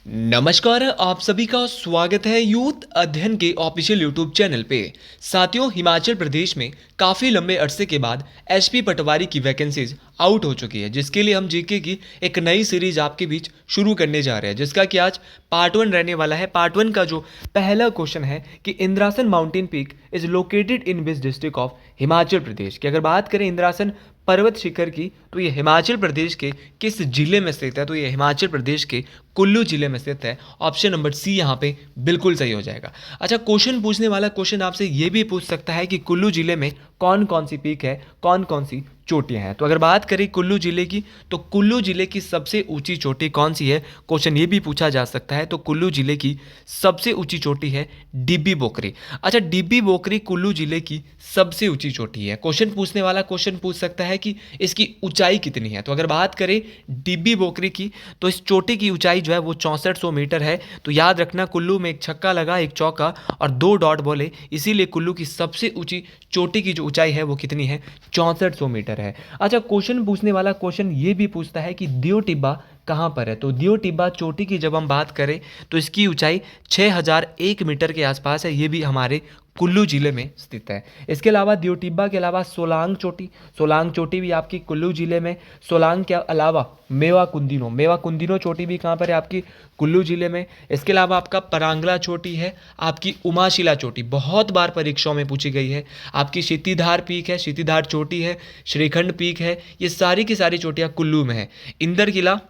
नमस्कार, आप सभी का स्वागत है यूथ अध्ययन के ऑफिशियल यूट्यूब चैनल पे। साथियों, हिमाचल प्रदेश में काफ़ी लंबे अरसे के बाद एसपी पटवारी की वैकेंसीज आउट हो चुकी है, जिसके लिए हम जीके की एक नई सीरीज आपके बीच शुरू करने जा रहे हैं, जिसका कि आज पार्ट 1 रहने वाला है। पार्ट 1 का जो पहला क्वेश्चन है कि Indrasan mountain peak is located in which district of Himachal Pradesh की। अगर बात करें इंद्रासन पर्वत शिखर की, तो ये हिमाचल प्रदेश के किस जिले में स्थित है? तो ये हिमाचल प्रदेश के कुल्लू जिले में स्थित है। ऑप्शन नंबर सी यहाँ पे बिल्कुल सही हो जाएगा। अच्छा, क्वेश्चन पूछने वाला क्वेश्चन आपसे ये भी पूछ सकता है कि कुल्लू जिले में कौन कौन सी पीक है, कौन कौन सी चोटियां हैं। तो अगर बात करें कुल्लू जिले की, तो कुल्लू जिले की सबसे ऊंची चोटी कौन सी है? क्वेश्चन ये भी पूछा जा सकता है। तो कुल्लू जिले की सबसे ऊंची चोटी है डिब्बी बोकरी। अच्छा, डिब्बी बोकरी कुल्लू जिले की सबसे ऊंची चोटी है। क्वेश्चन पूछने वाला क्वेश्चन पूछ सकता है कि इसकी ऊंचाई कितनी है। तो अगर बात करें डिब्बी बोकरी की, तो इस चोटी की ऊंचाई जो है वो 6400 मीटर है। तो याद रखना, कुल्लू में एक छक्का लगा, एक चौका और 2 डॉट बोले, इसीलिए कुल्लू की सबसे ऊंची चोटी की जो ऊंचाई है वो कितनी है? 6400 मीटर है। अच्छा, क्वेश्चन पूछने वाला क्वेश्चन ये भी पूछता है कि दियो टिब्बा कहाँ पर है। तो दियो टिब्बा चोटी की जब हम बात करें तो इसकी ऊंचाई 6001 मीटर के आसपास है। ये भी हमारे कुल्लू जिले में स्थित है। इसके अलावा दियो टिब्बा के अलावा सोलांग चोटी भी आपकी कुल्लू जिले में। सोलांग के अलावा मेवा कुंदिनो चोटी भी कहाँ पर है? आपकी कुल्लू जिले में। इसके अलावा आपका परांगला चोटी है, आपकी उमाशिला चोटी बहुत बार परीक्षाओं में पूछी गई है। आपकी क्षितिधार पीक है, क्षितिधार चोटी है, श्रीखंड पीक है। ये सारी की सारी चोटियाँ कुल्लू में है। इंदर किला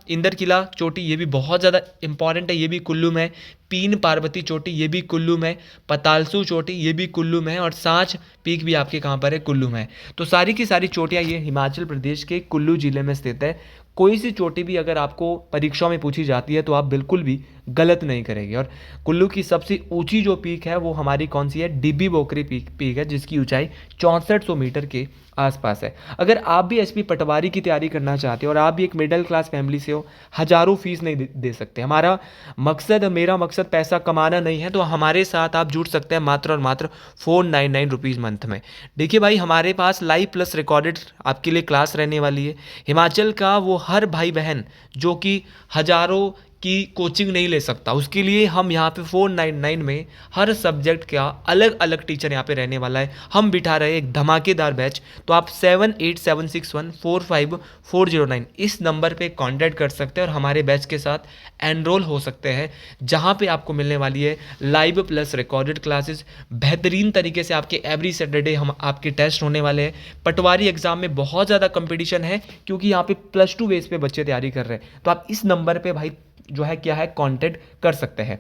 चोटी ये भी बहुत ज़्यादा इंपॉर्टेंट है, ये भी कुल्लू में है। पीन पार्वती चोटी ये भी कुल्लू में है। पतालसू चोटी ये भी कुल्लू में है। और सांच पीक भी आपके कहाँ पर है? कुल्लू में है। तो सारी की सारी चोटियाँ ये हिमाचल प्रदेश के कुल्लू जिले में स्थित है। कोई सी चोटी भी अगर आपको परीक्षा में पूछी जाती है तो आप बिल्कुल भी गलत नहीं करेंगे। और कुल्लू की सबसे ऊंची जो पीक है वो हमारी कौन सी है? डिब्बी बोकरी पीक है, जिसकी ऊंचाई 6400 मीटर के आसपास है। अगर आप भी एसपी पटवारी की तैयारी करना चाहते हो और आप भी एक मिडिल क्लास फैमिली से हो, हज़ारों फीस नहीं दे सकते। मेरा मकसद पैसा कमाना नहीं है, तो हमारे साथ आप जुड़ सकते हैं मात्र और मात्र 499 रुपीज़ मंथ में। देखिए भाई, हमारे पास लाइव प्लस रिकॉर्डेड आपके लिए क्लास रहने वाली है। हिमाचल का वो हर भाई बहन जो कि हज़ारों की कोचिंग नहीं ले सकता, उसके लिए हम यहाँ पे 499 में हर सब्जेक्ट का अलग अलग टीचर यहाँ पे रहने वाला है। हम बिठा रहे हैं एक धमाकेदार बैच। तो आप 7876145409 इस नंबर पे कांटेक्ट कर सकते हैं और हमारे बैच के साथ एनरोल हो सकते हैं, जहाँ पे आपको मिलने वाली है लाइव प्लस रिकॉर्डेड क्लासेस। बेहतरीन तरीके से आपके एवरी सैटरडे हम आपके टेस्ट होने वाले हैं। पटवारी एग्जाम में बहुत ज़्यादा कंपटीशन है, क्योंकि यहाँ पे +2 बेस पे बच्चे तैयारी कर रहे हैं। तो आप इस नंबर पे भाई जो है क्या है, कांटेक्ट कर सकते हैं।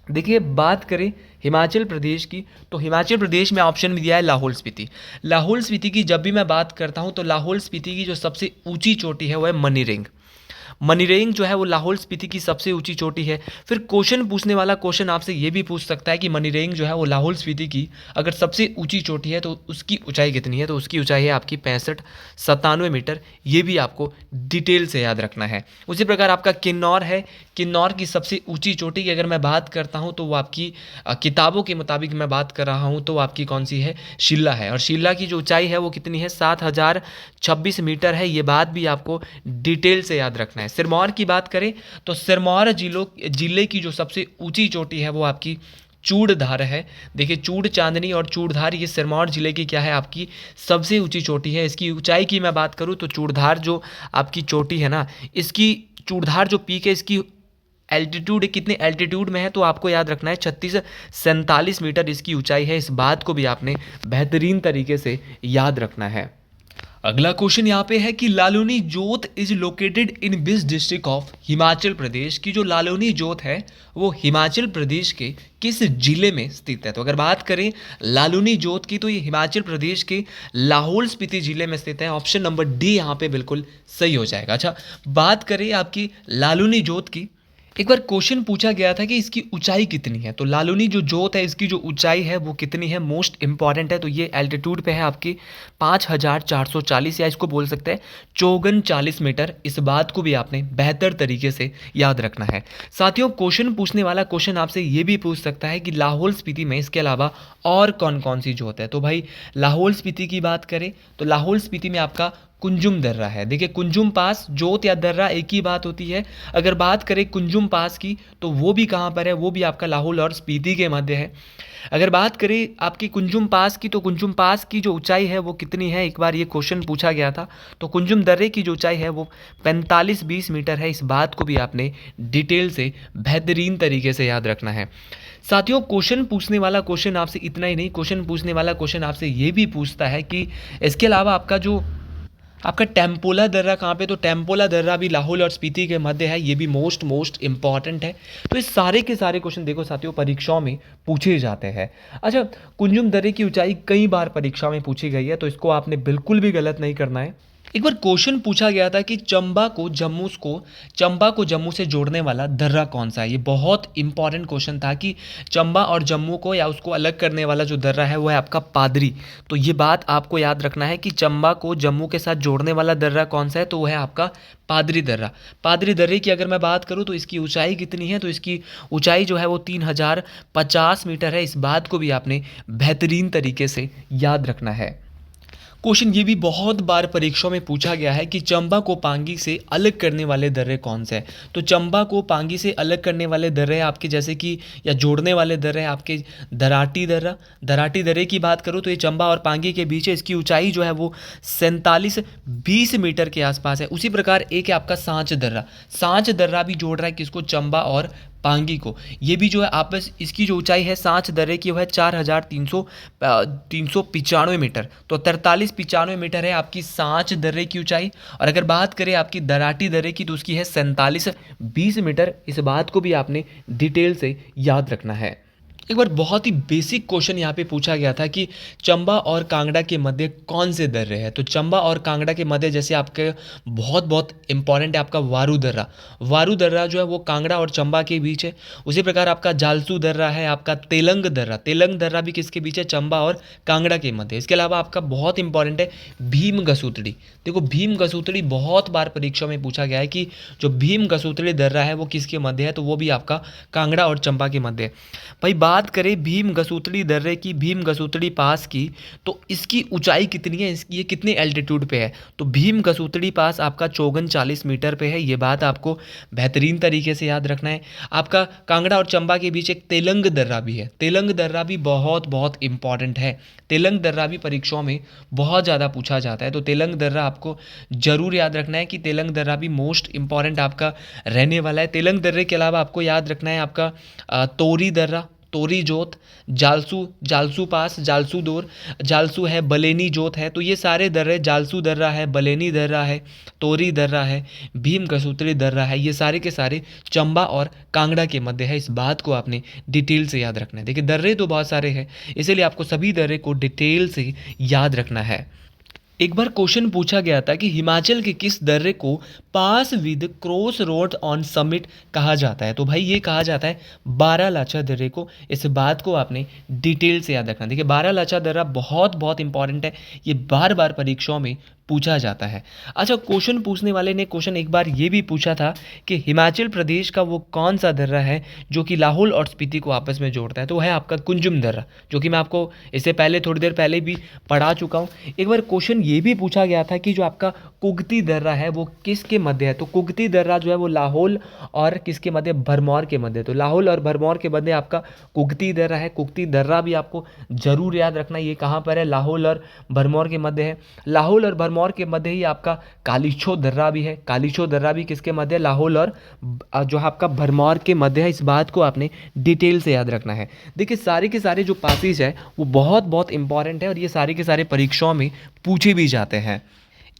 देखिए, बात करें हिमाचल प्रदेश की, तो हिमाचल प्रदेश में ऑप्शन में दिया है लाहौल स्पीति। लाहौल स्पीति की जब भी मैं बात करता हूं तो लाहौल स्पीति की जो सबसे ऊंची चोटी है वो है मनीरेंग जो है वो लाहौल स्पीति की सबसे ऊंची चोटी है। फिर क्वेश्चन पूछने वाला क्वेश्चन आपसे ये भी पूछ सकता है कि मनीरेंग जो है वो लाहौल स्पीति की अगर सबसे ऊंची चोटी है तो उसकी ऊंचाई कितनी है? तो उसकी ऊंचाई है आपकी 65-97 मीटर। ये भी आपको डिटेल से याद रखना है। उसी प्रकार आपका किन्नौर है। किन्नौर की सबसे ऊंची चोटी की अगर मैं बात करता हूँ तो वो आपकी किताबों के मुताबिक मैं बात कर रहा हूँ तो आपकी कौन सी है? शिल्ला है। और शिल्ला की जो ऊंचाई है वो कितनी है? 7026 मीटर है। ये बात भी आपको डिटेल से याद रखना है। सिरमौर की बात करें तो सिरमौर जिले की जो सबसे ऊंची चोटी है वो आपकी चूड़धार है। देखिए, चूड़ चांदनी और चूड़धार ये सिरमौर जिले की क्या है? आपकी सबसे ऊंची चोटी है। इसकी ऊंचाई की मैं बात करूँ तो चूड़धार जो आपकी चोटी है ना, इसकी चूड़धार जो पीक है, इसकी एल्टीट्यूड कितने एल्टीट्यूड में है? तो आपको याद रखना है 36-47 मीटर इसकी ऊंचाई है। इस बात को भी आपने बेहतरीन तरीके से याद रखना है। अगला क्वेश्चन यहाँ पे है कि Laluni Jot is located in which district of Himachal Pradesh की। जो लालूनी जोत है वो हिमाचल प्रदेश के किस जिले में स्थित है? तो अगर बात करें लालूनी जोत की, तो ये हिमाचल प्रदेश के लाहौल स्पीति जिले में स्थित है। ऑप्शन नंबर डी यहाँ पे बिल्कुल सही हो जाएगा। अच्छा, बात करें आपकी लालूनी जोत की, एक बार क्वेश्चन पूछा गया था कि इसकी ऊंचाई कितनी है। तो लालूनी जो जोत है इसकी जो ऊंचाई है वो कितनी है? मोस्ट इंपॉर्टेंट है। तो ये एल्टीट्यूड पे है आपकी 5440, या इसको बोल सकते हैं 5440 मीटर। इस बात को भी आपने बेहतर तरीके से याद रखना है। साथियों, क्वेश्चन पूछने वाला क्वेश्चन आपसे ये भी पूछ सकता है कि लाहौल स्पीति में इसके अलावा और कौन कौन सी जोत है। तो भाई लाहौल स्पीति की बात करें तो लाहौल स्पीति में आपका कुंजुम दर्रा है। देखिए कुंजुम पास, जोत या दर्रा एक ही बात होती है। अगर बात करें कुंजुम पास की तो वो भी कहाँ पर है, वो भी आपका लाहौल और स्पीति के मध्य है। अगर बात करें आपकी कुंजुम पास की तो कुंजुम पास की जो ऊंचाई है वो कितनी है, एक बार ये क्वेश्चन पूछा गया था। तो कुंजुम दर्रे की जो ऊंचाई है वो 45-20 मीटर है। इस बात को भी आपने डिटेल से बेहतरीन तरीके से याद रखना है। साथियों क्वेश्चन पूछने वाला क्वेश्चन आपसे इतना ही नहीं, क्वेश्चन पूछने वाला क्वेश्चन आपसे ये भी पूछता है कि इसके अलावा आपका टेम्पोला दर्रा कहाँ पे, तो टेम्पोला दर्रा भी लाहौल और स्पीति के मध्य है। ये भी मोस्ट इंपॉर्टेंट है। तो इस सारे के सारे क्वेश्चन देखो साथियों परीक्षाओं में पूछे जाते हैं। अच्छा, कुंजुम दर्रे की ऊंचाई कई बार परीक्षा में पूछी गई है, तो इसको आपने बिल्कुल भी गलत नहीं करना है। एक बार क्वेश्चन पूछा गया था कि चंबा को जम्मू से जोड़ने वाला दर्रा कौन सा है। ये बहुत इंपॉर्टेंट क्वेश्चन था कि चंबा और जम्मू को या उसको अलग करने वाला जो दर्रा है वो है आपका पादरी। तो ये बात आपको याद रखना है कि चंबा को जम्मू के साथ जोड़ने वाला दर्रा कौन सा है, तो वो है आपका पादरी दर्रा। पादरी दर्रे की अगर मैं बात करूँ तो इसकी ऊंचाई कितनी है, तो इसकी ऊंचाई जो है वो 3050 मीटर है। इस बात को भी आपने बेहतरीन तरीके से याद रखना है। क्वेश्चन ये भी बहुत बार परीक्षाओं में पूछा गया है कि चंबा को पांगी से अलग करने वाले दर्रे कौन से हैं। तो चंबा को पांगी से अलग करने वाले दर्रे आपके जैसे कि या जोड़ने वाले दर्रे आपके दराटी दर्रे की बात करूँ तो ये चंबा और पांगी के बीच है। इसकी ऊंचाई जो है वो 47-20 मीटर के आसपास है। उसी प्रकार एक है आपका सांच दर्रा भी जोड़ रहा है किसको, चंबा और पांगी को। ये भी जो है आपस इसकी जो ऊंचाई है सांच दर्रे की वो है 4395 मीटर। तो 4395 मीटर है आपकी सांच दर्रे की ऊंचाई। और अगर बात करें आपकी दराटी दर्रे की तो उसकी है 47-20 मीटर। इस बात को भी आपने डिटेल से याद रखना है। एक बार बहुत ही बेसिक क्वेश्चन यहाँ पे पूछा गया था कि चंबा और कांगड़ा के मध्य कौन से दर्रे हैं। तो चंबा और कांगड़ा के मध्य जैसे आपके बहुत इंपॉर्टेंट है आपका वारू दर्रा जो है वो कांगड़ा और चंबा के बीच है। उसी प्रकार आपका जालसू दर्रा है, आपका तेलंग दर्रा भी किसके बीच है, चंबा और कांगड़ा के मध्य। इसके अलावा आपका बहुत इंपॉर्टेंट है भीम गसूतड़ी। देखो भीम गसूतड़ी बहुत बार परीक्षा में पूछा गया है कि जो भीम गसूतड़ी दर्रा है वो किसके मध्य है, तो वो भी आपका कांगड़ा और चंबा के मध्य है। भाई बात करें भीम गसूतड़ी दर्रे की, भीम गसूतड़ी पास की, तो इसकी ऊंचाई कितनी है, ये कितने एल्टीट्यूड पे है। तो भीम गसूतड़ी पास आपका 54-40 मीटर पे है। ये बात आपको बेहतरीन तरीके से याद रखना है। आपका कांगड़ा और चंबा के बीच एक तेलंग दर्रा भी है। तेलंग दर्रा भी बहुत इंपॉर्टेंट है। तेलंग दर्रा भी परीक्षाओं में बहुत ज़्यादा पूछा जाता है। तो तेलंग दर्रा आपको जरूर याद रखना है कि तेलंग दर्रा भी मोस्ट इंपॉर्टेंट आपका रहने वाला है। तेलंग दर्रे के अलावा आपको याद रखना है आपका तोरी दर्रा, तोरी जोत, जालसू पास, जालसू है, बलेनी जोत है। तो ये सारे दर्रे, जालसू दर्रा है, बलेनी दर्रा है, तोरी दर्रा है, भीम गसूतड़ी दर्रा है, ये सारे के सारे चंबा और कांगड़ा के मध्य है। इस बात को आपने डिटेल से याद रखना है। देखिए दर्रे तो बहुत सारे हैं, इसीलिए आपको सभी दर्रे को डिटेल से याद रखना है। एक बार क्वेश्चन पूछा गया था कि हिमाचल के किस दर्रे को pass with cross road on summit कहा जाता है। तो भाई ये कहा जाता है बारालाचा दर्रे को। इस बात को आपने डिटेल से याद रखना। देखिए बारालाचा दर्रा बहुत इंपॉर्टेंट है, ये बार परीक्षाओं में पूछा जाता है। अच्छा, क्वेश्चन पूछने वाले ने क्वेश्चन एक बार ये भी पूछा था कि हिमाचल प्रदेश का वो कौन सा दर्रा है जो कि लाहौल और स्पीति को आपस में जोड़ता है। तो है आपका कुंजुम दर्रा, जो कि मैं आपको इससे पहले थोड़ी देर पहले भी पढ़ा चुका हूँ। एक बार क्वेश्चन ये भी पूछा गया था कि जो आपका कुगती दर्रा है वो किसके मध्य है। तो कुगती दर्रा जो है वो लाहौल और किसके मध्य, भरमौर के मध्य। तो लाहौल और भरमौर के मध्य आपका कुगती दर्रा है। कुगती दर्रा भी आपको जरूर याद रखना, ये कहाँ पर है, लाहौल और भरमौर के मध्य है। लाहौल और भरमौर के मध्य ही आपका कालीछो दर्रा भी है। कालीछो दर्रा भी किसके मध्य, लाहौल और जो आपका भरमौर के मध्य है। इस बात को आपने डिटेल से याद रखना है। देखिए सारे के सारे जो पासेज है वो बहुत इंपॉर्टेंट है और ये सारे के सारे परीक्षाओं में पूछे भी जाते हैं।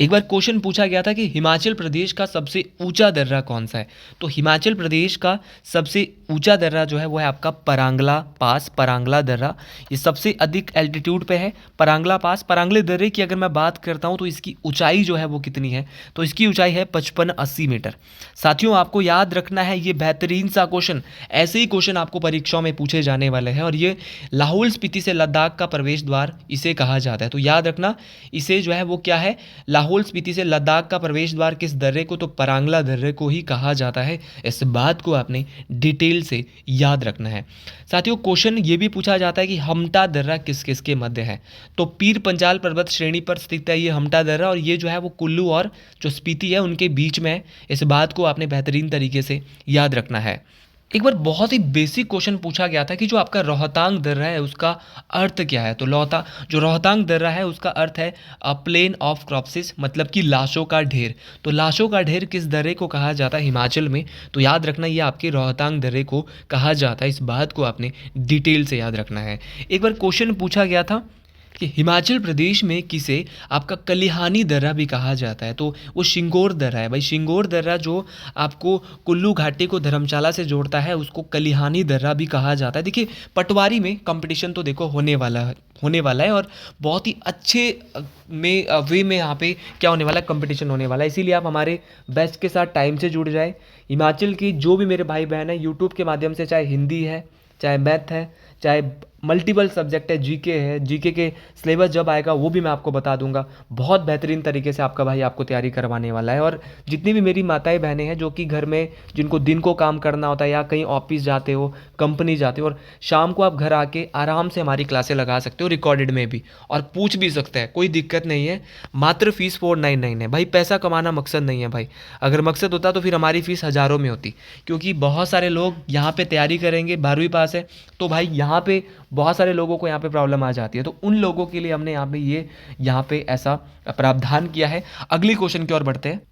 एक बार क्वेश्चन पूछा गया था कि हिमाचल प्रदेश का सबसे ऊंचा दर्रा कौन सा है। तो हिमाचल प्रदेश का सबसे ऊंचा दर्रा जो है वो है आपका परांगला पास, परांगला दर्रा। ये सबसे अधिक एल्टीट्यूड पे है परांगला पास। परांगले दर्रे की अगर मैं बात करता हूँ तो इसकी ऊंचाई जो है वो कितनी है, तो इसकी ऊंचाई है 55-80 मीटर। साथियों आपको याद रखना है, ये बेहतरीन सा क्वेश्चन, ऐसे ही क्वेश्चन आपको परीक्षाओं में पूछे जाने वाले हैं। और ये लाहौल स्पीति से लद्दाख का प्रवेश द्वार इसे कहा जाता है। तो याद रखना, इसे जो है वो क्या है, लाहौल स्पीति से लद्दाख का प्रवेश द्वार किस दर्रे को, तो परांगला दर्रे को ही कहा जाता है। इस बात को आपने डिटेल से याद रखना है। साथियों, क्वेश्चन ये भी पूछा जाता है कि हमटा दर्रा किस किस के मध्य है, तो पीर पंजाल पर्वत श्रेणी पर स्थित है ये हमटा दर्रा, और ये जो है वो कुल्लू और जो स्पीति है उनके बीच में है। इस बात को आपने बेहतरीन तरीके से याद रखना है। एक बार बहुत ही बेसिक क्वेश्चन पूछा गया था कि जो आपका रोहतांग दर्रा है उसका अर्थ क्या है, तो रोहतांग दर्रा है उसका अर्थ है प्लेन ऑफ क्रॉप्सिस, मतलब कि लाशों का ढेर। तो लाशों का ढेर किस दर्रे को कहा जाता है हिमाचल में, तो याद रखना ये आपके रोहतांग दर्रे को कहा जाता है। इस बात को आपने डिटेल से याद रखना है। एक बार क्वेश्चन पूछा गया था कि हिमाचल प्रदेश में किसे आपका कलिहानी दर्रा भी कहा जाता है, तो वो शिंगोर दर्रा है भाई। शिंगोर दर्रा जो आपको कुल्लू घाटी को धर्मशाला से जोड़ता है उसको कलिहानी दर्रा भी कहा जाता है। देखिए, पटवारी में कंपटीशन तो देखो होने वाला है और बहुत ही अच्छे वे में यहाँ पे क्या होने वाला है, कंपटीशन होने वाला है। इसीलिए आप हमारे बैच के साथ टाइम से जुड़ जाए। हिमाचल की जो भी मेरे भाई बहन है यूट्यूब के माध्यम से, चाहे हिंदी है, चाहे मैथ है, चाहे मल्टीपल सब्जेक्ट है, जीके है, जीके के सिलेबस जब आएगा वो भी मैं आपको बता दूंगा। बहुत बेहतरीन तरीके से आपका भाई आपको तैयारी करवाने वाला है। और जितनी भी मेरी माताएं बहनें हैं जो कि घर में जिनको दिन को काम करना होता है या कहीं ऑफिस जाते हो, कंपनी जाते हो, और शाम को आप घर आके आराम से हमारी क्लासें लगा सकते हो रिकॉर्डेड में भी, और पूछ भी सकते हैं, कोई दिक्कत नहीं है। मात्र फीस 499 है भाई। पैसा कमाना मकसद नहीं है भाई। अगर मकसद होता तो फिर हमारी फीस हज़ारों में होती, क्योंकि बहुत सारे लोग यहाँ पे तैयारी करेंगे, 12वीं पास है तो भाई यहाँ पे बहुत सारे लोगों को यहाँ पे प्रॉब्लम आ जाती है। तो उन लोगों के लिए हमने यहाँ पे ऐसा प्रावधान किया है। अगली क्वेश्चन की ओर बढ़ते हैं।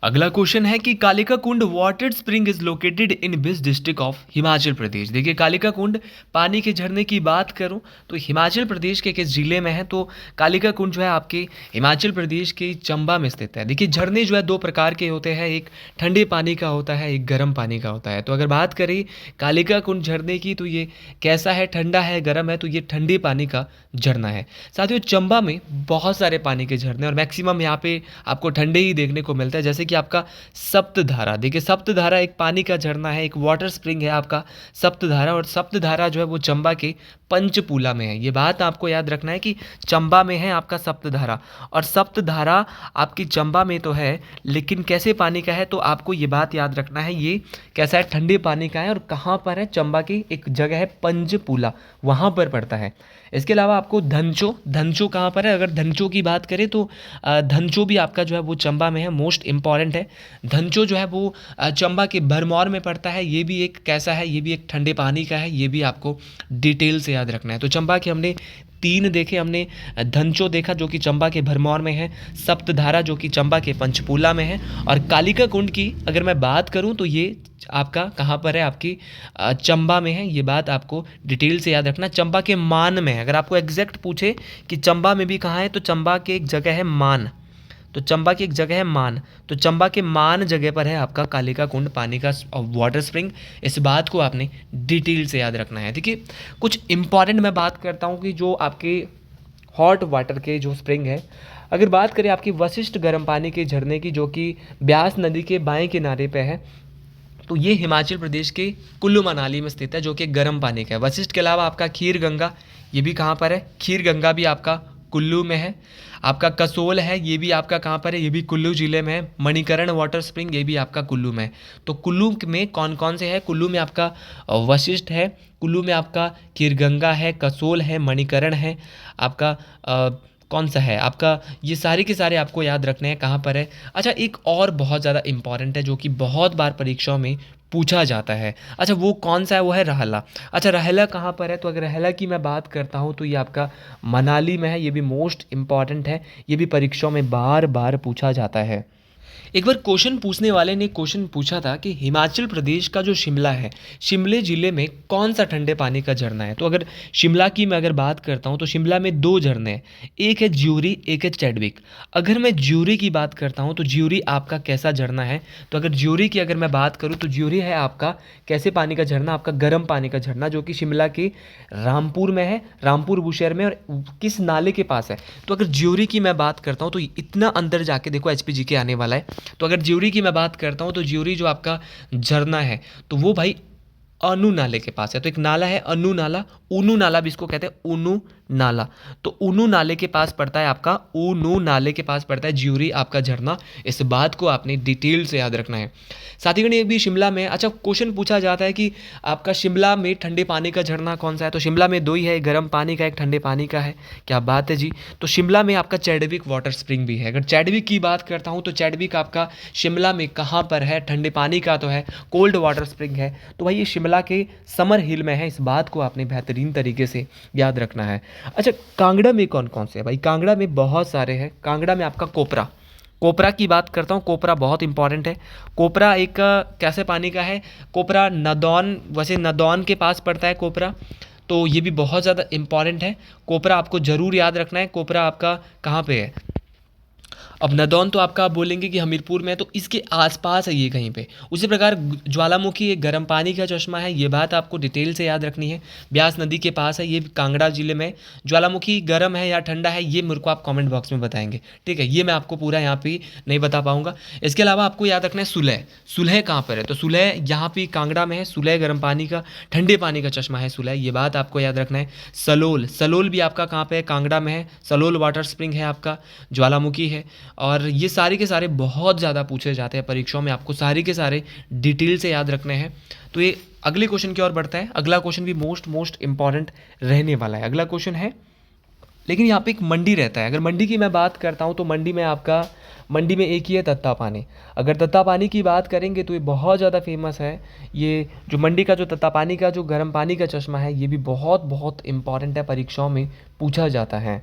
अगला क्वेश्चन है कि Kalika Kund water spring is located in which district of Himachal Pradesh. देखिए, कालिका कुंड पानी के झरने की बात करूं तो हिमाचल प्रदेश के किस जिले में है, तो कालिका कुंड जो है आपके हिमाचल प्रदेश के चंबा में स्थित है। देखिए, झरने जो है दो प्रकार के होते हैं, एक ठंडे पानी का होता है, एक गर्म पानी का होता है। तो अगर बात करें कालिका कुंड झरने की तो ये कैसा है, ठंडा है, गर्म है, तो ये ठंडे पानी का झरना है। साथियों, चंबा में बहुत सारे पानी के झरने और मैक्सिमम यहाँ पे आपको ठंडे ही देखने को मिलता है, जैसे कि आपका सप्तधारा। देखिए, सप्तधारा एक पानी का झरना है, एक वाटर स्प्रिंग है आपका सप्तधारा, और सप्तधारा जो है वो चंबा के पंचपूला में है। ये बात आपको याद रखना है कि चंबा में है आपका सप्तधारा, और सप्तधारा आपकी चंबा में तो है, लेकिन कैसे पानी का है, तो आपको ये बात याद रखना है ये कैसा है, ठंडे पानी का है। और कहाँ पर है, चंबा की एक जगह है पंचपूला, वहाँ पर पड़ता है। इसके अलावा आपको धनचो कहाँ पर है, अगर धनचो की बात करें तो धनचो भी आपका जो है वो चंबा में है, मोस्ट इंपॉर्टेंट है। धनचो जो है वो चंबा के भरमौर में पड़ता है। ये भी एक कैसा है, ये भी एक ठंडे पानी का है, ये भी आपको डिटेल से याद रखना है। तो चंबा के हमने 3 देखे, हमने धनचो देखा जो कि चंबा के भरमौर में है, सप्तधारा जो कि चंबा के पंचपूला में है, और कालिका कुंड की अगर मैं बात करूं तो ये आपका कहाँ पर है, आपकी चंबा में है। ये बात आपको डिटेल से याद रखना। चंबा के मान में है, अगर आपको एग्जैक्ट पूछे कि चंबा में भी कहाँ है, तो चंबा के एक जगह है मान, तो चंबा की एक जगह है मान, तो चंबा के मान जगह पर है आपका कालिका कुंड पानी का वाटर स्प्रिंग। इस बात को आपने डिटेल से याद रखना है। देखिए, कुछ इंपॉर्टेंट मैं बात करता हूँ कि जो आपके हॉट वाटर के जो स्प्रिंग है, अगर बात करें आपकी वशिष्ठ गर्म पानी के झरने की जो कि ब्यास नदी के बाएं किनारे पे है, तो ये हिमाचल प्रदेश के कुल्लू मनाली में स्थित है जो कि गर्म पानी का है। वशिष्ठ के अलावा आपका खीर गंगा, ये भी कहाँ पर है, खीर गंगा भी आपका कुल्लू में है। आपका कसोल है, ये भी आपका कहाँ पर है, ये भी कुल्लू जिले में है। मणिकरण वाटर स्प्रिंग, ये भी आपका कुल्लू में है। तो कुल्लू में कौन कौन से है, कुल्लू में आपका वशिष्ठ है, कुल्लू में आपका खीरगंगा है, कसोल है, मणिकरण है, आपका कौन सा है आपका, ये सारे के सारे आपको याद रखने हैं कहाँ पर है। अच्छा, एक और बहुत ज़्यादा इंपॉर्टेंट है जो कि बहुत बार परीक्षाओं में पूछा जाता है। अच्छा, वो कौन सा है, वो है रहला। अच्छा, रहला कहाँ पर है, तो अगर रहला की मैं बात करता हूँ तो ये आपका मनाली में है। ये भी मोस्ट इम्पॉर्टेंट है, ये भी परीक्षाओं में बार बार पूछा जाता है। एक बार क्वेश्चन पूछने वाले ने क्वेश्चन पूछा था कि हिमाचल प्रदेश का जो शिमला है, शिमले ज़िले में कौन सा ठंडे पानी का झरना है। तो अगर शिमला की मैं अगर बात करता हूँ तो शिमला में 2 झरने हैं, एक है ज्यूरी, एक है चैडविक। अगर मैं ज्यूरी की बात करता हूँ तो ज्यूरी आपका कैसा झरना है, तो अगर ज्यूरी की अगर मैं बात करूँ तो ज्यूरी है आपका कैसे पानी का झरना, आपका गर्म पानी का झरना जो कि शिमला के रामपुर में है, रामपुर बुशहर में, और किस नाले के पास है। तो अगर ज्यूरी की मैं बात करता हूँ तो इतना अंदर जाके देखो एचपीजी के आने वाला है। तो अगर ज्यूरी की मैं बात करता हूँ तो ज्यूरी जो आपका झरना है तो वो भाई अनु नाले के पास है। तो एक नाला है अनु नाला, ऊनू नाला भी इसको कहते हैं, ऊनू नाला। तो ऊनू नाले के पास पड़ता है आपका, ऊनू नाले के पास पड़ता है ज्यूरी आपका झरना। इस बात को आपने डिटेल से याद रखना है। साथीगण ये भी शिमला में, अच्छा क्वेश्चन पूछा जाता है कि आपका शिमला में ठंडे पानी का झरना कौन सा है। तो शिमला में दो ही है, गर्म पानी का, एक ठंडे पानी का है। क्या बात है जी। तो शिमला में आपका चैडविक वाटर स्प्रिंग भी है। अगर चैडविक की बात करता हूँ तो चैडविक आपका शिमला में कहाँ पर है, ठंडे पानी का तो है, कोल्ड वाटर स्प्रिंग है। तो भाई ये शिमला के समर हिल में है। इस बात को आपने बेहतरीन तरीके से याद रखना है। अच्छा कांगड़ा में कौन कौन से है भाई, कांगड़ा में बहुत सारे हैं। कांगड़ा में आपका कोपरा, कोपरा की बात करता हूँ। कोपरा बहुत इंपॉर्टेंट है। कोपरा एक कैसे पानी का है, कोपरा नदौन, वैसे नदौन के पास पड़ता है कोपरा। तो ये भी बहुत ज़्यादा इंपॉर्टेंट है। कोपरा आपको ज़रूर याद रखना है। कोपरा आपका कहाँ पे है। अब नदौन तो आपका आप बोलेंगे कि हमीरपुर में है, तो इसके आसपास है ये कहीं पे। उसी प्रकार ज्वालामुखी एक गर्म पानी का चश्मा है, ये बात आपको डिटेल से याद रखनी है। ब्यास नदी के पास है, ये कांगड़ा जिले में। ज्वालामुखी गर्म है या ठंडा है ये मेरे को आप कमेंट बॉक्स में बताएंगे, ठीक है। ये मैं आपको पूरा यहाँ पे नहीं बता पाऊंगा। इसके अलावा आपको याद रखना है सुलह। सुलह कहाँ पर है, तो सुलह यहाँ पे कांगड़ा में है। सुलह गर्म पानी का, ठंडे पानी का चश्मा है सुलह, ये बात आपको याद रखना है। सलोल, सलोल भी आपका कहाँ पे है, कांगड़ा में है। सलोल वाटर स्प्रिंग है आपका, ज्वालामुखी है। और ये सारे के सारे बहुत ज़्यादा पूछे जाते हैं परीक्षाओं में, आपको सारे के सारे डिटेल से याद रखने हैं। तो ये अगले क्वेश्चन की ओर बढ़ता है। अगला क्वेश्चन भी मोस्ट इंपॉर्टेंट रहने वाला है। अगला क्वेश्चन है, लेकिन यहाँ पे एक मंडी रहता है। अगर मंडी की मैं बात करता हूँ तो मंडी में आपका, मंडी में एक ही है तत्तापानी। अगर तत्तापानी की बात करेंगे तो ये बहुत ज़्यादा फेमस है। ये जो मंडी का जो तत्तापानी का जो गर्म पानी का चश्मा है, ये भी बहुत बहुत इंपॉर्टेंट है, परीक्षाओं में पूछा जाता है।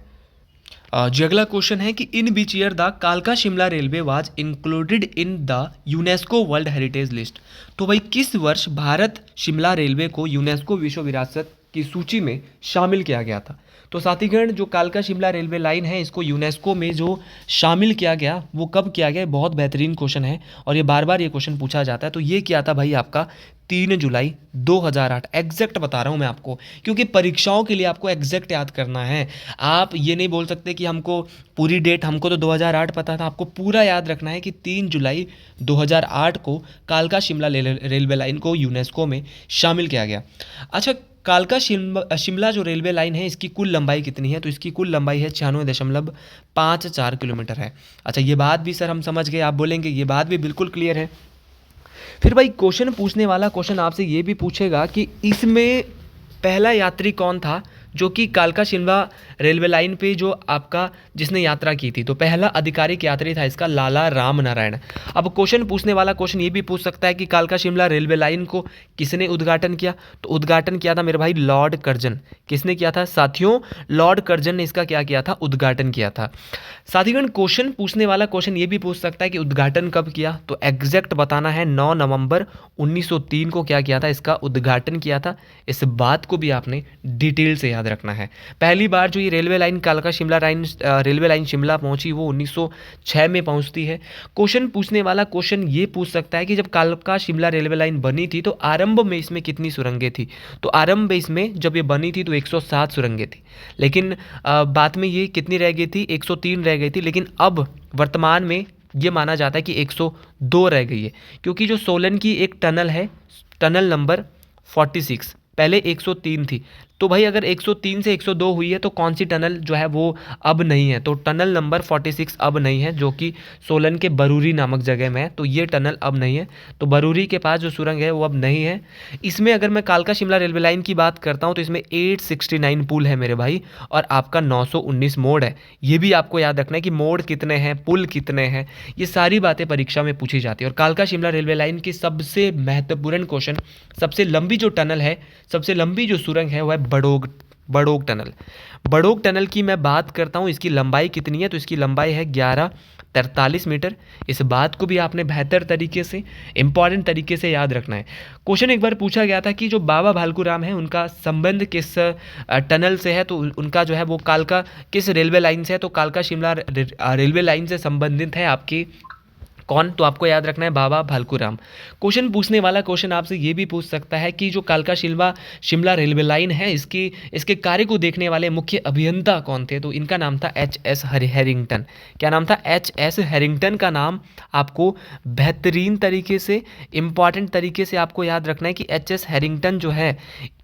जो अगला क्वेश्चन है कि इन विच ईयर द कालका Shimla railway was included in the UNESCO world heritage list. तो भाई किस वर्ष भारत शिमला रेलवे को यूनेस्को विश्व विरासत की सूची में शामिल किया गया था। तो साथीगण जो कालका शिमला रेलवे लाइन है, इसको यूनेस्को में जो शामिल किया गया वो कब किया गया, बहुत बेहतरीन क्वेश्चन है और ये बार बार ये क्वेश्चन पूछा जाता है। तो ये किया था भाई आपका 3 जुलाई 2008। एग्जैक्ट बता रहा हूँ मैं आपको, क्योंकि परीक्षाओं के लिए आपको एग्जैक्ट याद करना है। आप ये नहीं बोल सकते कि हमको पूरी डेट, हमको तो 2008 पता था, आपको पूरा याद रखना है कि 3 जुलाई 2008 को कालका शिमला रेलवे लाइन को यूनेस्को में शामिल किया गया। अच्छा कालका शिमला जो रेलवे लाइन है, इसकी कुल लंबाई कितनी है, तो इसकी कुल लंबाई है 96.54 किलोमीटर है। अच्छा ये बात भी सर हम समझ गए, आप बोलेंगे ये बात भी बिल्कुल क्लियर है। फिर भाई क्वेश्चन पूछने वाला क्वेश्चन आपसे ये भी पूछेगा कि इसमें पहला यात्री कौन था जो कि कालका शिमला रेलवे लाइन पे जो आपका जिसने यात्रा की थी। तो पहला आधिकारिक यात्री था इसका लाला राम नारायण। अब क्वेश्चन पूछने वाला क्वेश्चन ये भी पूछ सकता है कि कालका शिमला रेलवे लाइन को किसने उद्घाटन किया। तो उद्घाटन किया था मेरे भाई लॉर्ड कर्जन। किसने किया था साथियों, लॉर्ड कर्जन ने इसका क्या किया था, उद्घाटन किया था। साथीगण क्वेश्चन पूछने वाला क्वेश्चन ये भी पूछ सकता है कि उद्घाटन कब किया। तो एग्जैक्ट बताना है, 9 नवंबर 1903 को क्या किया था, इसका उद्घाटन किया था। इस बात को भी आपने डिटेल से याद रखना है। पहली बार जो ये रेलवे लाइन कालका शिमला रेलवे लाइन शिमला पहुंची वो 1906 में पहुंचती है। क्वेश्चन पूछने वाला क्वेश्चन ये पूछ सकता है कि जब कालका शिमला रेलवे लाइन बनी थी तो आरंभ में इसमें कितनी सुरंगें थी। तो आरंभ में इसमें जब ये बनी थी तो 107 सुरंगें थी, लेकिन बाद में ये कितनी रह गई थी, 103 रह गई थी। लेकिन अब वर्तमान में ये माना जाता है कि 102 रह गई है, क्योंकि जो सोलन की एक टनल है, टनल नंबर 46, पहले 103 थी। तो भाई अगर 103 से 102 हुई है तो कौन सी टनल जो है वो अब नहीं है। तो टनल नंबर 46 अब नहीं है, जो कि सोलन के बरूरी नामक जगह में है। तो ये टनल अब नहीं है। तो बरूरी के पास जो सुरंग है वो अब नहीं है। इसमें अगर मैं कालका शिमला रेलवे लाइन की बात करता हूँ तो इसमें 869 पुल है मेरे भाई, और आपका 919 मोड़ है। ये भी आपको याद रखना है कि मोड़ कितने हैं, पुल कितने हैं, ये सारी बातें परीक्षा में पूछी जाती है। और कालका शिमला रेलवे लाइन की सबसे महत्वपूर्ण क्वेश्चन, सबसे लंबी जो टनल है, सबसे लंबी जो सुरंग है वह है बड़ोग टनल। बड़ोग टनल की मैं बात करता हूँ, इसकी लंबाई कितनी है, तो इसकी लंबाई है 1143 मीटर। इस बात को भी आपने बेहतर तरीके से, इंपॉर्टेंट तरीके से याद रखना है। क्वेश्चन एक बार पूछा गया था कि जो बाबा भालकू राम है उनका संबंध किस टनल से है। तो उनका जो है वो कालका किस रेलवे लाइन से है, तो कालका शिमला रेलवे लाइन से संबंधित है आपकी कौन, तो आपको याद रखना है बाबा भालकू राम। क्वेश्चन पूछने वाला क्वेश्चन आपसे ये भी पूछ सकता है कि जो कालका शिमला रेलवे लाइन है, इसके कार्य को देखने वाले मुख्य अभियंता कौन थे। तो इनका नाम था HS हैरिंगटन। क्या नाम था, HS हैरिंगटन का नाम आपको बेहतरीन तरीके से, इंपॉर्टेंट तरीके से आपको याद रखना है कि HS हैरिंगटन जो है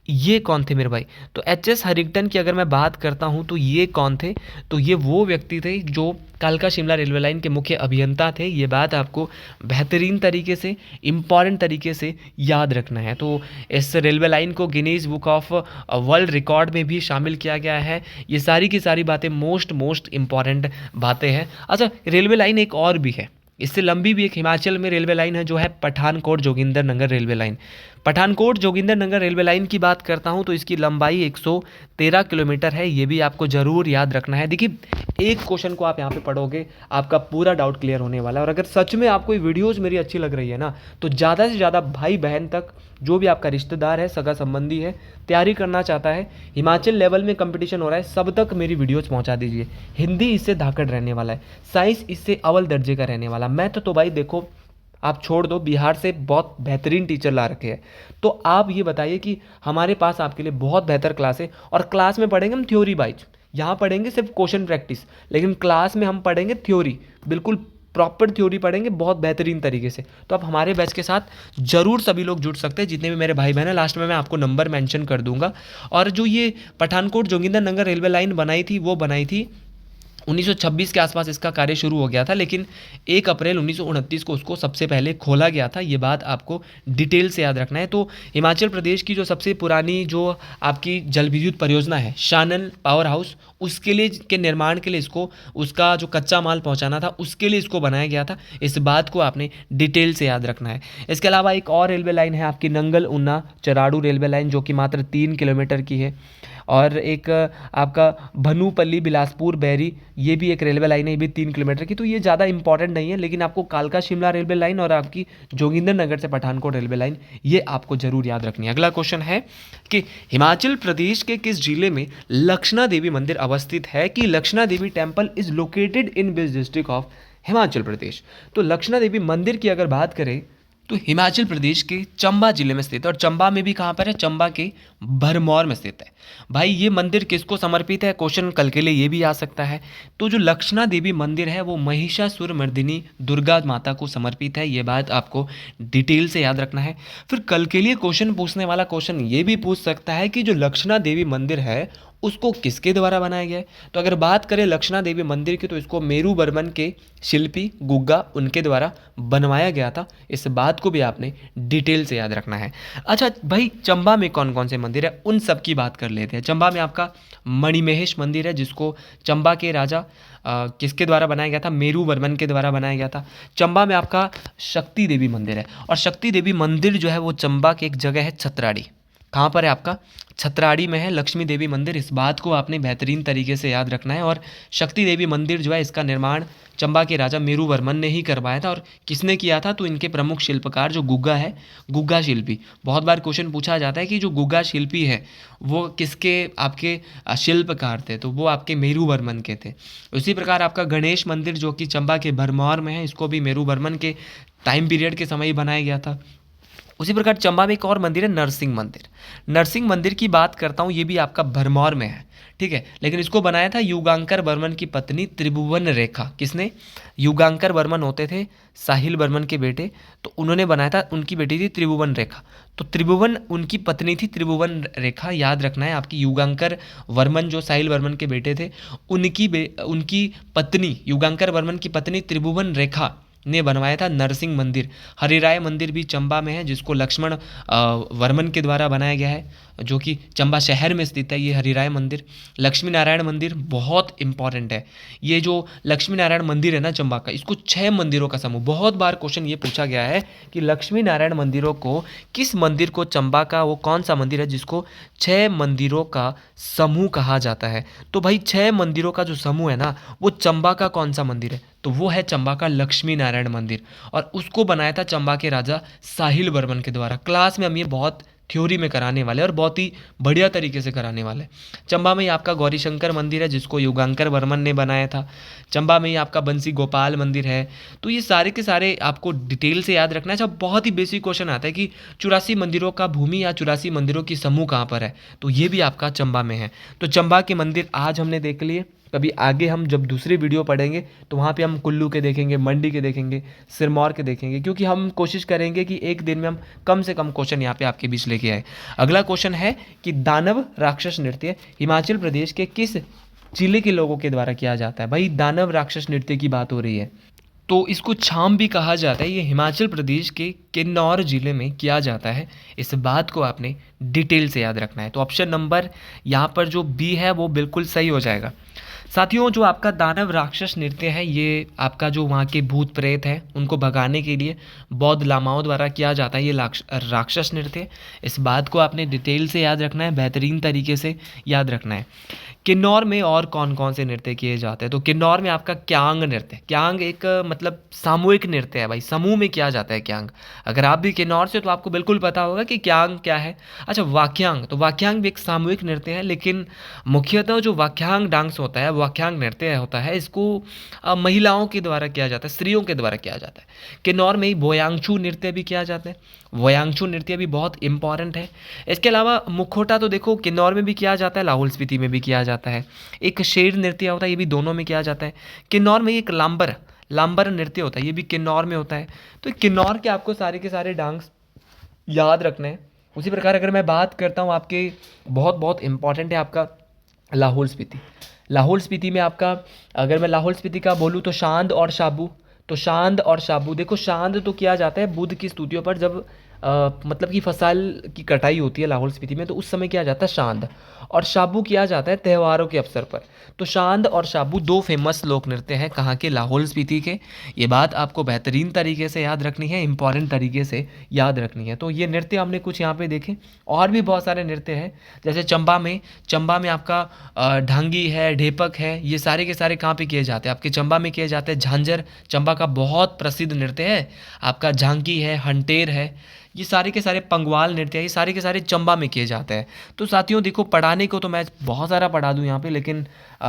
ये कौन थे मेरे भाई? तो एच.एस. हरिंगटन की अगर मैं बात करता हूँ तो ये कौन थे? तो ये वो व्यक्ति थे जो कालका शिमला रेलवे लाइन के मुख्य अभियंता थे। ये बात आपको बेहतरीन तरीके से, इम्पॉर्टेंट तरीके से याद रखना है। तो इस रेलवे लाइन को Guinness book of world record में भी शामिल किया गया है। ये सारी की सारी बातें मोस्ट इम्पॉर्टेंट बातें हैं। अच्छा, रेलवे लाइन एक और भी है, इससे लंबी भी एक हिमाचल में रेलवे लाइन है जो है पठानकोट जोगिंदर नगर रेलवे लाइन। पठानकोट जोगिंदर नगर रेलवे लाइन की बात करता हूँ तो इसकी लंबाई 113 किलोमीटर है। ये भी आपको ज़रूर याद रखना है। देखिए, एक क्वेश्चन को आप यहाँ पे पढ़ोगे, आपका पूरा डाउट क्लियर होने वाला है। और अगर सच में आपको ये वीडियोज़ मेरी अच्छी लग रही है ना, तो ज़्यादा से ज़्यादा भाई बहन तक, जो भी आपका रिश्तेदार है, सगा संबंधी है, तैयारी करना चाहता है, हिमाचल लेवल में कंपटीशन हो रहा है, सब तक मेरी वीडियोज़ पहुँचा दीजिए। हिंदी इससे धाकड़ रहने वाला है, साइंस इससे अव्वल दर्जे का रहने वाला। मैथ तो भाई देखो आप छोड़ दो, बिहार से बहुत बेहतरीन टीचर ला रखे हैं। तो आप ये बताइए कि हमारे पास आपके लिए बहुत बेहतर क्लास है। और क्लास में पढ़ेंगे हम थ्योरी वाइज, यहाँ पढ़ेंगे सिर्फ क्वेश्चन प्रैक्टिस, लेकिन क्लास में हम पढ़ेंगे थ्योरी, बिल्कुल प्रॉपर थ्योरी पढ़ेंगे बहुत बेहतरीन तरीके से। तो आप हमारे बैच के साथ ज़रूर सभी लोग जुड़ सकते हैं, जितने भी मेरे भाई बहन हैं। लास्ट में मैं आपको नंबर मेंशन कर दूंगा। और जो ये पठानकोट जोगिंदर नगर रेलवे लाइन बनाई थी, वो बनाई थी 1926 के आसपास इसका कार्य शुरू हो गया था, लेकिन 1 अप्रैल 1929 को उसको सबसे पहले खोला गया था। ये बात आपको डिटेल से याद रखना है। तो हिमाचल प्रदेश की जो सबसे पुरानी जो आपकी जल विद्युत परियोजना है, शानन पावर हाउस, उसके लिए के निर्माण के लिए इसको, उसका जो कच्चा माल पहुंचाना था उसके लिए इसको बनाया गया था। इस बात को आपने डिटेल से याद रखना है। इसके अलावा एक और रेलवे लाइन है आपकी नंगल ऊना चराड़ू रेलवे लाइन, जो कि मात्र 3 किलोमीटर की है। और एक आपका भनूपल्ली बिलासपुर बैरी, ये भी एक रेलवे लाइन है, ये भी 3 किलोमीटर की। तो ये ज़्यादा इंपॉर्टेंट नहीं है, लेकिन आपको कालका शिमला रेलवे लाइन और आपकी जोगिंदर नगर से पठानकोट रेलवे लाइन, ये आपको जरूर याद रखनी है। अगला क्वेश्चन है कि हिमाचल प्रदेश के किस जिले में लक्षणा देवी मंदिर अवस्थित है? कि Lakshana Devi temple is located in which district of Himachal Pradesh? तो लक्षणा देवी मंदिर की अगर बात करें तो हिमाचल प्रदेश के चंबा जिले में स्थित है। और चंबा में भी कहाँ पर है? चंबा के भरमौर में स्थित है। भाई ये मंदिर किसको समर्पित है? क्वेश्चन कल के लिए ये भी आ सकता है। तो जो लक्षणा देवी मंदिर है वो महिषासुर मर्दिनी दुर्गा माता को समर्पित है। ये बात आपको डिटेल से याद रखना है। फिर कल के लिए क्वेश्चन पूछने वाला क्वेश्चन ये भी पूछ सकता है कि जो लक्षणा देवी मंदिर है उसको किसके द्वारा बनाया गया है? तो अगर बात करें लक्षणा देवी मंदिर की, तो इसको मेरू बर्मन के शिल्पी गुग्गा, उनके द्वारा बनवाया गया था। इस बात को भी आपने डिटेल से याद रखना है। अच्छा भाई, चंबा में कौन कौन से मंदिर है उन सब की बात कर लेते हैं। चंबा में आपका मणिमहेश मंदिर है, जिसको चंबा के राजा किसके द्वारा बनाया गया था? मेरू बर्मन के द्वारा बनाया गया था। चंबा में आपका शक्ति देवी मंदिर है, और शक्ति देवी मंदिर जो है वो चंबा की एक जगह है छतराड़ी। कहाँ पर है आपका? छतराड़ी में है लक्ष्मी देवी मंदिर। इस बात को आपने बेहतरीन तरीके से याद रखना है। और शक्ति देवी मंदिर जो है, इसका निर्माण चंबा के राजा मेरू वर्मन ने ही करवाया था। और किसने किया था? तो इनके प्रमुख शिल्पकार जो गुग्गा है, गुग्गा शिल्पी। बहुत बार क्वेश्चन पूछा जाता है कि जो गुग्गा शिल्पी है वो किसके आपके शिल्पकार थे? तो वो आपके मेरू वर्मन के थे। उसी प्रकार आपका गणेश मंदिर जो कि चंबा के भरमौर में है, इसको भी मेरू वर्मन के टाइम पीरियड के समय ही बनाया गया था। उसी प्रकार चंबा में एक और मंदिर है नरसिंह मंदिर। नरसिंह मंदिर की बात करता हूँ, ये भी आपका भरमौर में है, ठीक है। लेकिन इसको बनाया था युगांकर वर्मन की पत्नी त्रिभुवन रेखा। किसने? युगांकर वर्मन होते थे साहिल वर्मन के बेटे, तो उन्होंने बनाया था। उनकी बेटी थी त्रिभुवन रेखा, तो त्रिभुवन उनकी पत्नी थी त्रिभुवन रेखा। याद रखना है, आपकी युगांकर वर्मन जो साहिल वर्मन के बेटे थे, उनकी पत्नी युगांकर वर्मन की पत्नी त्रिभुवन रेखा ने बनवाया था नरसिंह मंदिर। हरिराय मंदिर भी चंबा में है, जिसको लक्ष्मण वर्मन के द्वारा बनाया गया है, जो कि चंबा शहर में स्थित है ये हरिराय मंदिर। लक्ष्मी नारायण मंदिर बहुत इंपॉर्टेंट है। ये जो लक्ष्मी नारायण मंदिर है ना चंबा का, इसको 6 मंदिरों का समूह, बहुत बार क्वेश्चन ये पूछा गया है कि लक्ष्मी नारायण मंदिरों को, किस मंदिर को चंबा का वो कौन सा मंदिर है जिसको 6 मंदिरों का समूह कहा जाता है? तो भाई 6 मंदिरों का जो समूह है ना, वो चंबा का कौन सा मंदिर है? तो वो है चंबा का लक्ष्मी नारायण मंदिर। और उसको बनाया था चंबा के राजा साहिल वर्मन के द्वारा। क्लास में हम ये बहुत थ्योरी में कराने वाले और बहुत ही बढ़िया तरीके से कराने वाले। चंबा में ही आपका गौरी शंकर मंदिर है, जिसको युगांकर वर्मन ने बनाया था। चंबा में ही आपका बंसी गोपाल मंदिर है। तो ये सारे के सारे आपको डिटेल से याद रखना है। जब बहुत ही बेसिक क्वेश्चन आता है कि 84 मंदिरों का भूमि या 84 मंदिरों की समूह कहाँ पर है, तो ये भी आपका चंबा में है। तो चंबा के मंदिर आज हमने देख लिए। कभी आगे हम जब दूसरी वीडियो पढ़ेंगे तो वहाँ पे हम कुल्लू के देखेंगे, मंडी के देखेंगे, सिरमौर के देखेंगे, क्योंकि हम कोशिश करेंगे कि एक दिन में हम कम से कम क्वेश्चन यहाँ पे आपके बीच लेके आए। अगला क्वेश्चन है कि दानव राक्षस नृत्य हिमाचल प्रदेश के किस जिले के लोगों के द्वारा किया जाता है? भाई दानव राक्षस नृत्य की बात हो रही है, तो इसको छाम भी कहा जाता है। ये हिमाचल प्रदेश के किन्नौर जिले में किया जाता है। इस बात को आपने डिटेल से याद रखना है। तो ऑप्शन नंबर यहाँ पर जो बी है वो बिल्कुल सही हो जाएगा। साथियों, जो आपका दानव राक्षस नृत्य है ये आपका जो वहाँ के भूत प्रेत हैं उनको भगाने के लिए बौद्ध लामाओं द्वारा किया जाता है ये राक्षस नृत्य। इस बात को आपने डिटेल से याद रखना है, बेहतरीन तरीके से याद रखना है। किन्नौर में और कौन कौन से नृत्य किए जाते हैं? तो किन्नौर में आपका क्यांग नृत्य, क्यांग एक मतलब सामूहिक नृत्य है भाई, समूह में किया जाता है क्यांग। अगर आप भी किन्नौर से तो आपको बिल्कुल पता होगा कि क्यांग क्या है। अच्छा, वाक्यांग, तो वाक्यांग भी एक सामूहिक नृत्य है, लेकिन मुख्यतः जो वाक्यांग डांस होता है, वाक्यांग नृत्य होता है, इसको महिलाओं के द्वारा किया जाता है, स्त्रियों के द्वारा किया जाता है। किन्नौर में ही बोयांगछू नृत्य भी किया जाता है। वयांगछू नृत्य भी बहुत इंपॉर्टेंट है। इसके अलावा मुखौटा तो देखो किन्नौर में भी किया जाता है, लाहौल स्पीति में भी किया जाता है। एक शेर नृत्य होता है, ये भी दोनों में किया जाता है। किन्नौर में एक लांबर नृत्य होता है, ये भी किन्नौर में होता है। तो किन्नौर के आपको सारे के सारे डांस याद रखने हैं। उसी प्रकार अगर मैं बात करता हूँ आपके बहुत बहुत इंपॉर्टेंट है आपका लाहौल स्पीति। लाहौल स्पीति में आपका अगर मैं लाहौल स्पीति का बोलूँ तो शांद और शाबू। तो शांद और शाबू, देखो शांद तो किया जाता है बुद्ध की स्तुतियों पर, जब मतलब कि फसल की कटाई होती है लाहौल स्पीति में, तो उस समय किया जाता है शांद। और शाबू किया जाता है त्योहारों के अवसर पर। तो शांद और शाबू दो फेमस लोक नृत्य हैं कहाँ के? लाहौल स्पीति के। ये बात आपको बेहतरीन तरीके से याद रखनी है, इंपॉर्टेंट तरीके से याद रखनी है। तो ये नृत्य हमने कुछ यहाँ पे देखे, और भी बहुत सारे नृत्य हैं। जैसे चंबा में आपका ढांगी है, ढेपक है, ये सारे के सारे कहाँ पे किए जाते हैं? आपके चंबा में किए जाते हैं। झांझर चंबा का बहुत प्रसिद्ध नृत्य है। आपका झांकी है, हंटेर है, ये सारे के सारे पंगवाल नृत्य है, ये सारे के सारे चंबा में किए जाते हैं। तो साथियों देखो, पढ़ाने को तो मैं बहुत सारा पढ़ा दूं यहाँ पे, लेकिन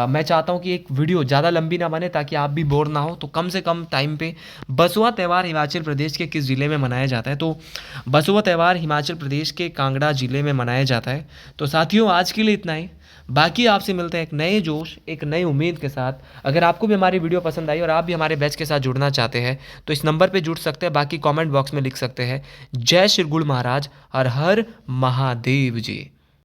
मैं चाहता हूँ कि एक वीडियो ज़्यादा लंबी ना बने ताकि आप भी बोर ना हो। तो कम से कम टाइम पे बसुआ त्यौहार हिमाचल प्रदेश के किस ज़िले में मनाया जाता है? तो बसुआ त्यौहार हिमाचल प्रदेश के कांगड़ा ज़िले में मनाया जाता है। तो साथियों आज के लिए इतना ही। बाकी आपसे मिलते हैं एक नए जोश, एक नई उम्मीद के साथ। अगर आपको भी हमारी वीडियो पसंद आई और आप भी हमारे बैच के साथ जुड़ना चाहते हैं तो इस नंबर पे जुड़ सकते हैं, बाकी कमेंट बॉक्स में लिख सकते हैं। जय श्री गुरु महाराज, हर हर महादेव जी।